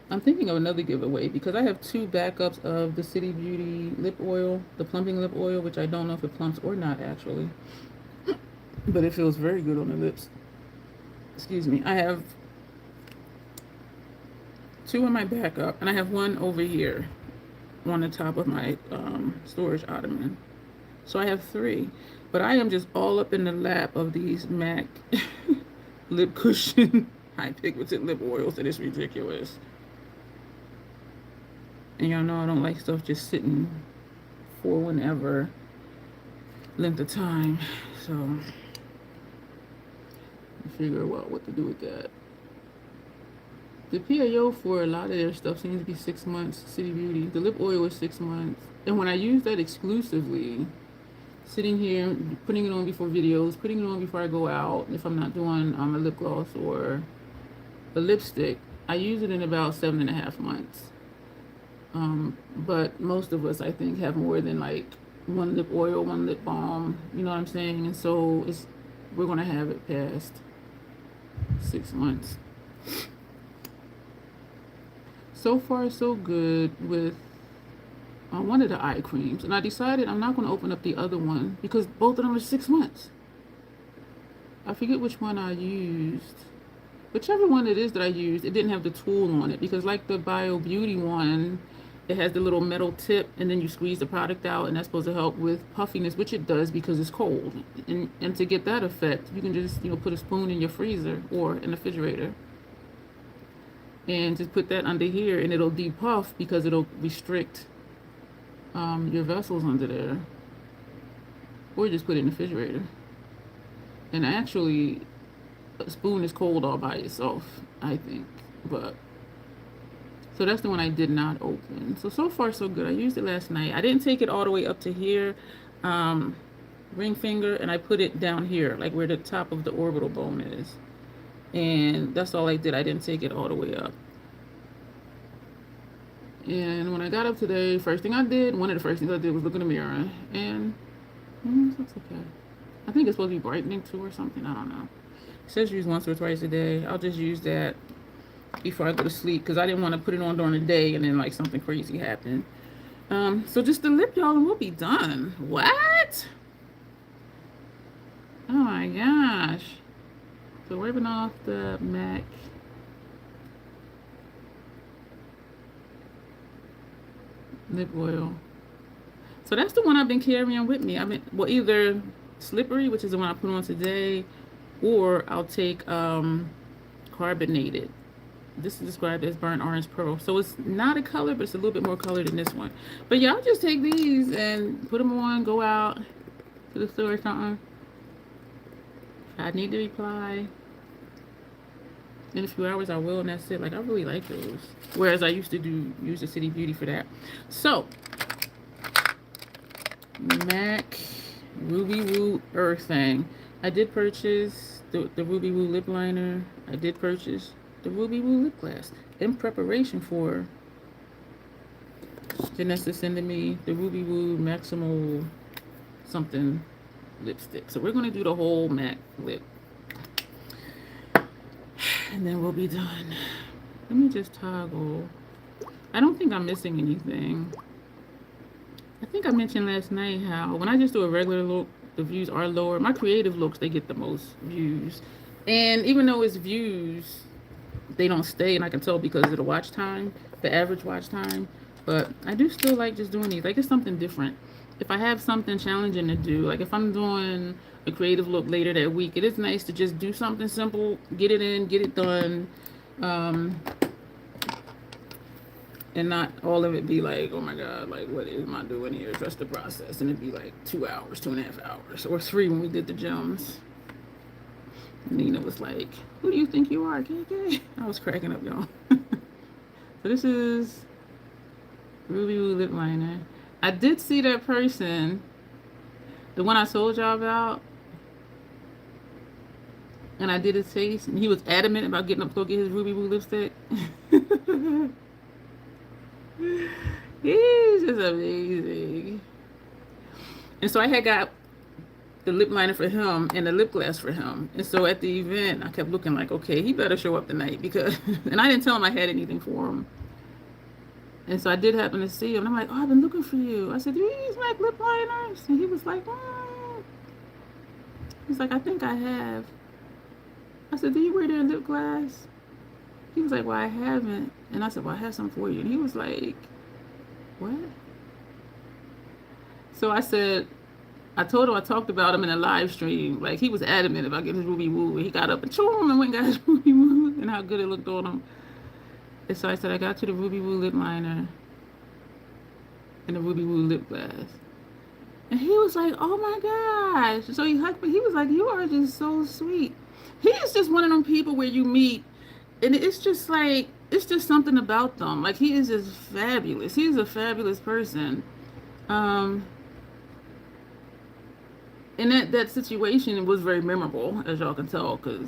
I'm thinking of another giveaway, because I have 2 backups of the City Beauty lip oil, the plumping lip oil, which I don't know if it plumps or not, actually. But it feels very good on the lips. Excuse me. I have 2 in my backup, and I have 1 over here on the top of my storage ottoman. So I have 3. But I am just all up in the lap of these MAC lip cushion high pigmented lip oils, and it's ridiculous. And y'all know I don't like stuff just sitting for whenever length of time. So I figure out what to do with that. The PAO for a lot of their stuff seems to be 6 months. City Beauty, the lip oil is 6 months. And when I use that exclusively, sitting here, putting it on before videos, putting it on before I go out, if I'm not doing a lip gloss or a lipstick, I use it in about 7.5 months. But most of us, I think, have more than like 1 lip oil, 1 lip balm, you know what I'm saying? And so we're going to have it past 6 months. So far, so good with one of the eye creams. And I decided I'm not going to open up the other one, because both of them are 6 months. I forget which one I used. Whichever one it is that I used, it didn't have the tool on it, because like the Bio Beauty one, it has the little metal tip, and then you squeeze the product out, and that's supposed to help with puffiness, which it does because it's cold. And to get that effect, you can just, put a spoon in your freezer or in the refrigerator, and just put that under here, and it'll depuff because it'll restrict your vessels under there. Or just put it in the refrigerator. And actually, a spoon is cold all by itself, I think. But so that's the one I did not open. So far so good. I used it last night. I didn't take it all the way up to here, ring finger, and I put it down here, like where the top of the orbital bone is. And that's all I did. I didn't take it all the way up. And when I got up today, one of the first things I did was look in the mirror. And it looks okay. I think it's supposed to be brightening too or something. I don't know. It says use once or twice a day. I'll just use that before I go to sleep because I didn't want to put it on during the day and then like something crazy happened. So just the lip, y'all, and we'll be done. What? Oh my gosh. So wiping off the MAC lip oil. So that's the one I've been carrying with me. Well, either Slippery, which is the one I put on today, or I'll take Carbonated. This is described as burnt orange pearl. So it's not a color, but it's a little bit more color than this one. But yeah, I'll just take these and put them on, go out to the store or something. If I need to reply in a few hours, I will, and that's it. Like, I really like those. Whereas I used to use the City Beauty for that. So, MAC Ruby Woo Earthing. I did purchase the Ruby Woo lip liner. I did purchase the Ruby Woo lip gloss in preparation for Janessa sending me the Ruby Woo Maximal something lipstick. So we're going to do the whole MAC lip. And then we'll be done. Let me just toggle. I don't think I'm missing anything. I think I mentioned last night how when I just do a regular look, the views are lower. My creative looks, they get the most views. And even though it's views, they don't stay, and I can tell because of the watch time, the average watch time. But I do still like just doing these. Like, it's something different. If I have something challenging to do, like if I'm doing a creative look later that week, it is nice to just do something simple, get it in, get it done, and not all of it be like, oh my God, like what am I doing here? Trust the process. And it'd be like 2 hours, 2.5 hours, or 3 when we did the gems. Nina was like, who do you think you are, KK? I was cracking up, y'all. So this is Ruby Woo lip liner. I did see that person, the one I told y'all about, and I did his face, and he was adamant about getting up to go get his Ruby Woo lipstick. He's just amazing. And so I had got the lip liner for him and the lip gloss for him. And so at the event, I kept looking like, okay, he better show up tonight because, and I didn't tell him I had anything for him. And so I did happen to see him. And I'm like, oh, I've been looking for you. I said, do you use MAC lip liners? And he was like, He's like, I think I have. I said, do you wear their lip gloss? He was like, well, I haven't. And I said, well, I have some for you. And he was like, what? So I said, I told him I talked about him in a live stream. Like, he was adamant about getting his Ruby Woo. And he got up and choom and went and got his Ruby Woo and how good it looked on him. And so I said, I got you the Ruby Woo lip liner and the Ruby Woo lip gloss. And he was like, oh my gosh. So he hugged me. He was like, you are just so sweet. He is just one of them people where you meet and it's just like, it's just something about them. Like, he is just fabulous. He's a fabulous person. And that situation was very memorable, as y'all can tell, because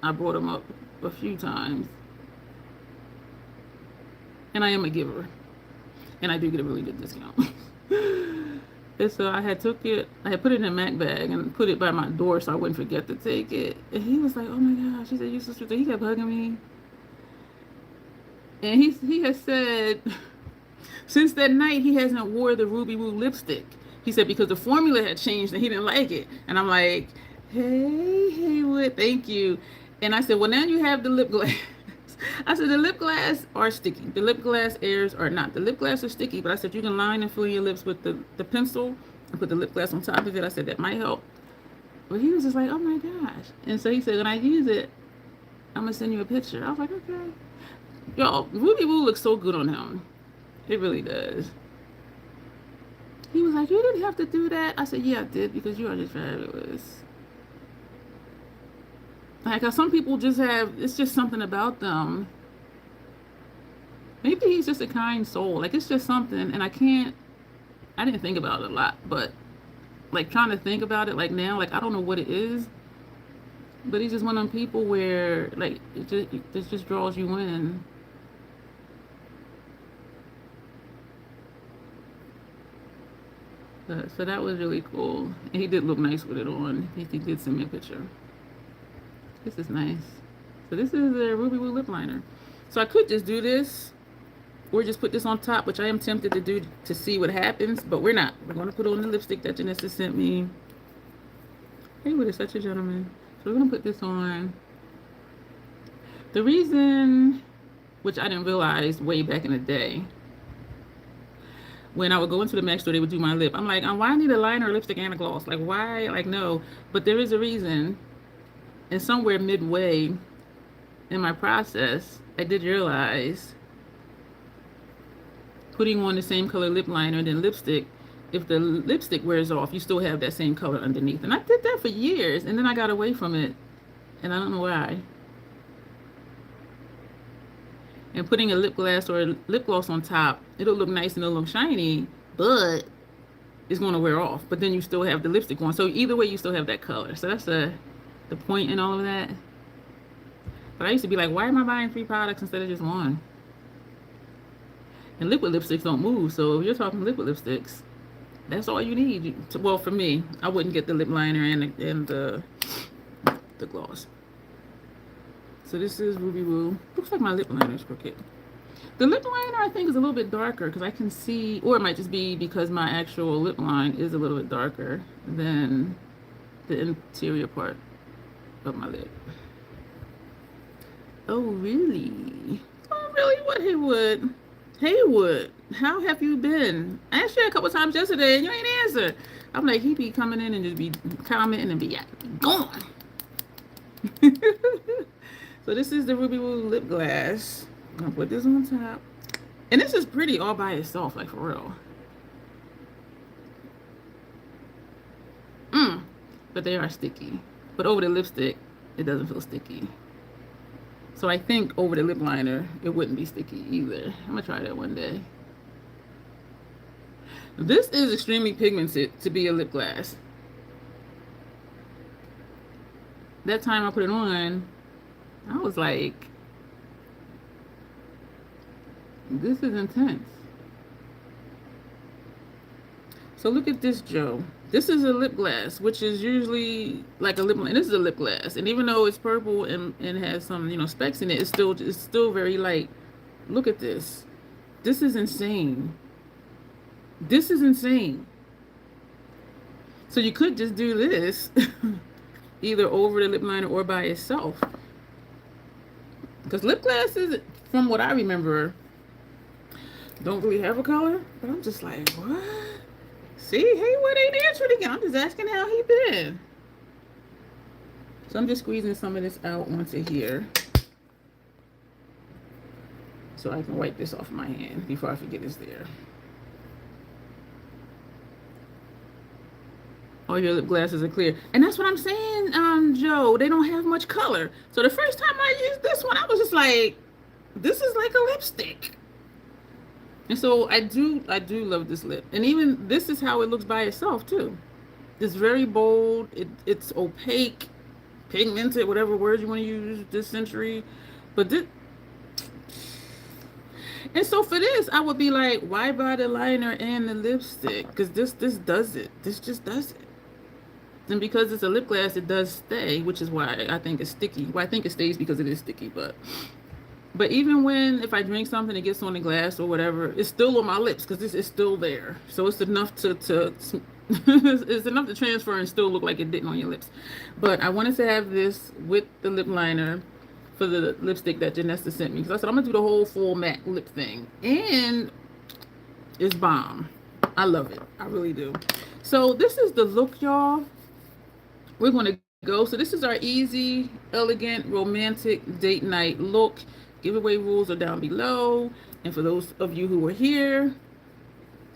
I brought him up a few times. And I am a giver. And I do get a really good discount. And so I had put it in a MAC bag and put it by my door so I wouldn't forget to take it. And he was like, oh my gosh. He said, you so sweet. He kept hugging me. And he has said, since that night, he hasn't wore the Ruby Woo lipstick. He said because the formula had changed and he didn't like it. And I'm like, hey, Haywood, thank you. And I said, well, now you have the lip gloss. I said the lip gloss are sticky. The lip gloss airs are not. The lip gloss are sticky, but I said you can line and fill your lips with the pencil and put the lip gloss on top of it. I said that might help. But he was just like, oh my gosh. And so he said, when I use it, I'm going to send you a picture. I was like, okay. Y'all, Ruby Woo looks so good on him. It really does. He was like, you didn't have to do that. I said, yeah, I did, because you are just fabulous. Like, some people just have, it's just something about them. Maybe he's just a kind soul. Like, it's just something, and I didn't think about it a lot, but, like, trying to think about it, like, now, like, I don't know what it is, but he's just one of them people where, like, it just draws you in. So that was really cool. And he did look nice with it on. He did send me a picture. This is nice. So this is a Ruby Woo lip liner. So I could just do this, or just put this on top, which I am tempted to do to see what happens, but we're not. We're going to put on the lipstick that Janessa sent me. Haywood is such a gentleman. So we're going to put this on. The reason, which I didn't realize way back in the day, when I would go into the MAC store, they would do my lip. I'm like, why I need a liner, a lipstick, and a gloss? Like, why? Like, no. But there is a reason. And somewhere midway in my process, I did realize putting on the same color lip liner and then lipstick, if the lipstick wears off, you still have that same color underneath. And I did that for years, and then I got away from it. And I don't know why. And putting a lip gloss or a lip gloss on top, it'll look nice and it'll look shiny, but it's going to wear off. But then you still have the lipstick on. So either way, you still have that color. So that's the point in all of that. But I used to be like, why am I buying 3 products instead of just 1? And liquid lipsticks don't move. So if you're talking liquid lipsticks, that's all you need. Well, for me, I wouldn't get the lip liner and the gloss. So this is Ruby Woo. Looks like my lip liner is crooked. The lip liner, I think, is a little bit darker because I can see, or it might just be because my actual lip line is a little bit darker than the interior part of my lip. Oh, really? Oh, really? What, Haywood? Haywood, how have you been? I asked you a couple times yesterday and you ain't answer. I'm like, he be coming in and just be commenting and be gone. So this is the Ruby Woo lip gloss. I'm gonna put this on top. And this is pretty all by itself, like for real. But they are sticky. But over the lipstick, it doesn't feel sticky. So I think over the lip liner, it wouldn't be sticky either. I'm gonna try that one day. This is extremely pigmented to be a lip gloss. That time I put it on, I was like, this is intense. So look at this, Joe. This is a lip gloss, which is usually like a lip liner. This is a lip gloss, and even though it's purple and has some, you know, specks in it, it's still very light. Look at this. This is insane. This is insane. So you could just do this either over the lip liner or by itself. Because lip glosses, from what I remember, don't really have a color. But I'm just like, what? See, Haywood ain't answered again. I'm just asking how he been. So I'm just squeezing some of this out onto here, so I can wipe this off my hand before I forget it's there. All your lip glosses are clear. And that's what I'm saying, Joe. They don't have much color. So the first time I used this one, I was just like, this is like a lipstick. And so I do love this lip. And even this is how it looks by itself too. It's very bold. It's opaque, pigmented, whatever words you want to use this century. But this, and so for this, I would be like, why buy the liner and the lipstick? Because this does it. This just does it. And because it's a lip gloss, it does stay, which is why I think it's sticky. Well, I think it stays because it is sticky, but even when, if I drink something, it gets on the glass or whatever, it's still on my lips because this is still there. So it's enough to it's enough to transfer and still look like it didn't on your lips. But I wanted to have this with the lip liner for the lipstick that Janessa sent me. Because I said, I'm going to do the whole full matte lip thing. And it's bomb. I love it. I really do. So this is the look, y'all. We're going to go. So this is our easy, elegant, romantic date night look. Giveaway rules are down below. And for those of you who were here,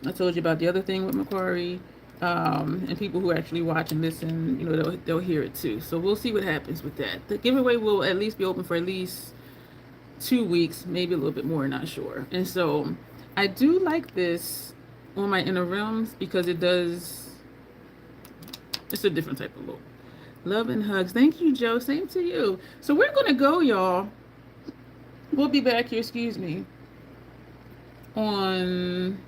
I told you about the other thing with Macquarie. And people who actually watch and listen, you know, they'll hear it too. So we'll see what happens with that. The giveaway will at least be open for at least 2 weeks, maybe a little bit more, not sure. And so I do like this on my inner rims because it's a different type of look. Love and hugs. Thank you, Joe. Same to you. So we're going to go, y'all. We'll be back here, excuse me, on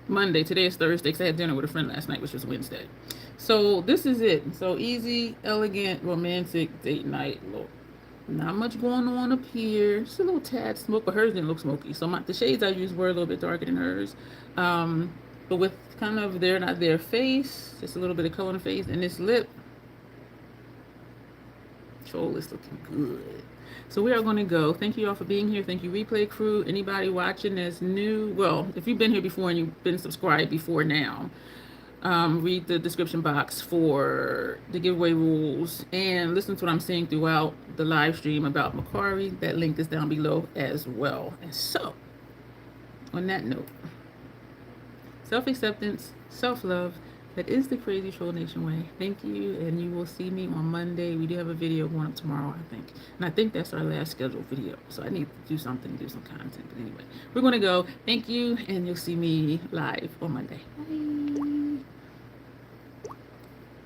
Monday. Today is Thursday because I had dinner with a friend last night, which was Wednesday. So this is it. So easy, elegant, romantic date night look. Not much going on up here. Just a little tad smoke, but hers didn't look smoky. So the shades I used were a little bit darker than hers. But with kind of their, not their face, just a little bit of color on the face. And this lip, Troll is looking good. So we are going to go. Thank you all for being here. Thank you, replay crew. Anybody watching that's new, well, if you've been here before and you've been subscribed before now, read the description box for the giveaway rules and listen to what I'm saying throughout the live stream about Macquarie. That link is down below as well. And so, on that note, self-acceptance, self-love, that is the Crazy Troll Nation way. Thank you, and you will see me on Monday. We do have a video going up tomorrow, I think. And I think that's our last scheduled video. So I need to do something, do some content. But anyway, we're going to go. Thank you, and you'll see me live on Monday. Bye.